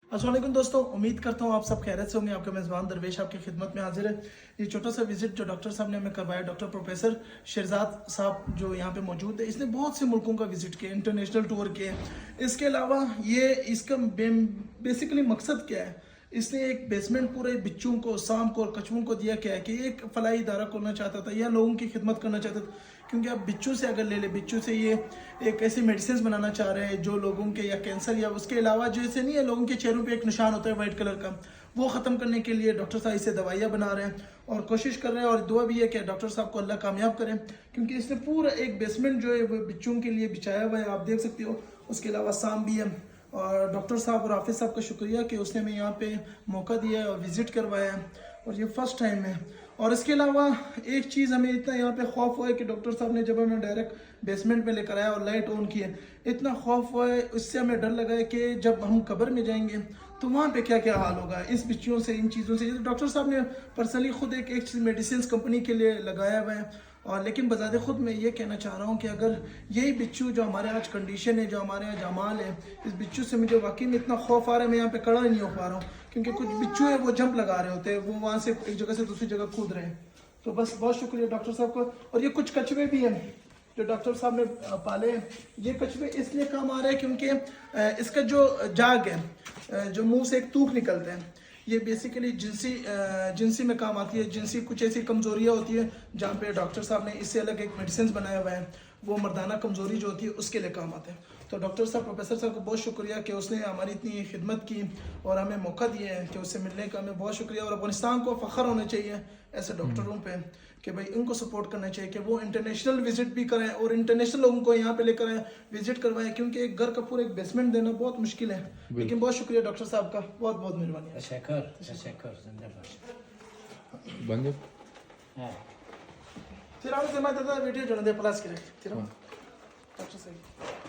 अस्सलाम वालेकुम दोस्तों, उम्मीद करता हूँ आप सब खैरियत से होंगे। आपका मेज़बान दरवेश आपकी खिदमत में हाजिर है। ये छोटा सा विजिट जो डॉक्टर साहब ने हमें करवाया, डॉक्टर प्रोफेसर शहजाद साहब जो यहाँ पे मौजूद है, इसने बहुत से मुल्कों का विजिट किया, इंटरनेशनल टूर किए। इसके अलावा ये इसका बेसिकली मकसद क्या है, इसने एक बेसमेंट पूरे बिच्चों को, सांप को और कछुओं को दिया। क्या है कि एक फलाई इदारा खोलना चाहता था या लोगों की खिदमत करना चाहता था, क्योंकि आप बिच्छू से अगर ले ले, बिच्छू से ये एक ऐसी मेडिसिन बनाना चाह रहे हैं जो लोगों के या कैंसर या उसके अलावा जैसे नहीं है, लोगों के चेहरों पे एक निशान होता है वाइट कलर का, वो ख़त्म करने के लिए डॉक्टर साहब इससे दवाइयाँ बना रहे हैं और कोशिश कर रहे हैं। और दुआ भी है कि डॉक्टर साहब को अल्लाह कामयाब करें, क्योंकि इसने पूरा एक बेसमेंट जो है वो बिच्छुओं के लिए बिछाया हुआ है, आप देख सकते हो। उसके अलावा सांप भी है। और डॉक्टर साहब और हाफिज़ साहब का शुक्रिया कि उसने हमें यहाँ पे मौका दिया है और विज़िट करवाया है, और ये फर्स्ट टाइम है। और इसके अलावा एक चीज़ हमें इतना यहाँ पे खौफ हुआ है कि डॉक्टर साहब ने जब हमें डायरेक्ट बेसमेंट में लेकर आया और लाइट ऑन की है, इतना खौफ हुआ है, इससे हमें डर लगा है कि जब हम कब्र में जाएंगे तो वहाँ पे क्या क्या हाल होगा इस बिच्छुओं से, इन चीज़ों से। डॉक्टर साहब ने पर्सनली खुद एक मेडिसिन कंपनी के लिए लगाया हुआ है। और लेकिन बजाते खुद मैं ये कहना चाह रहा हूँ कि अगर यही बिच्छू जो हमारे आज कंडीशन है, जो हमारे आज जमाल है, इस बिच्छू से मुझे वाकई में इतना खौफ आ रहा है, मैं यहाँ पे खड़ा ही नहीं हो पा रहा हूँ, क्योंकि कुछ बिच्छू है वो जंप लगा रहे होते हैं, वो वहाँ से एक जगह से दूसरी जगह कूद रहे हैं। तो बस बहुत शुक्रिया डॉक्टर साहब को। और ये कुछ कछुए भी हैं जो डॉक्टर साहब ने पाले हैं। ये कछुए इसलिए काम आ रहे हैं क्योंकि इसका जो जाग है, जो मुंह से एक तूक निकलते हैं, ये बेसिकली जिनसी में काम आती है। जिनसी कुछ ऐसी कमजोरियाँ होती है जहाँ पे डॉक्टर साहब ने इससे अलग एक मेडिसिन बनाया हुआ है, वो मर्दाना कमजोरी जो होती है उसके लिए काम आते हैं। तो डॉक्टर साहब, प्रोफेसर साहब को बहुत शुक्रिया कि उसने हमारी इतनी खिदमत की और हमें मौका दिया है कि उससे मिलने का। हमें बहुत शुक्रिया। और अफगानिस्तान को फ़ख्र होना चाहिए ऐसे डॉक्टरों पे कि भाई इनको सपोर्ट करना चाहिए कि वो इंटरनेशनल विजिट भी करें और इंटरनेशनल लोगों को यहाँ पे लेकर आए, विजिट करवाएं, क्योंकि एक घर का पूरा एक बेसमेंट देना बहुत मुश्किल है। लेकिन बहुत शुक्रिया डॉक्टर साहब का, बहुत बहुत मेहरबानी। बंद फिर आपसे मैं वीडियो जोड़ने प्लस करें फिर डॉक्टर साहब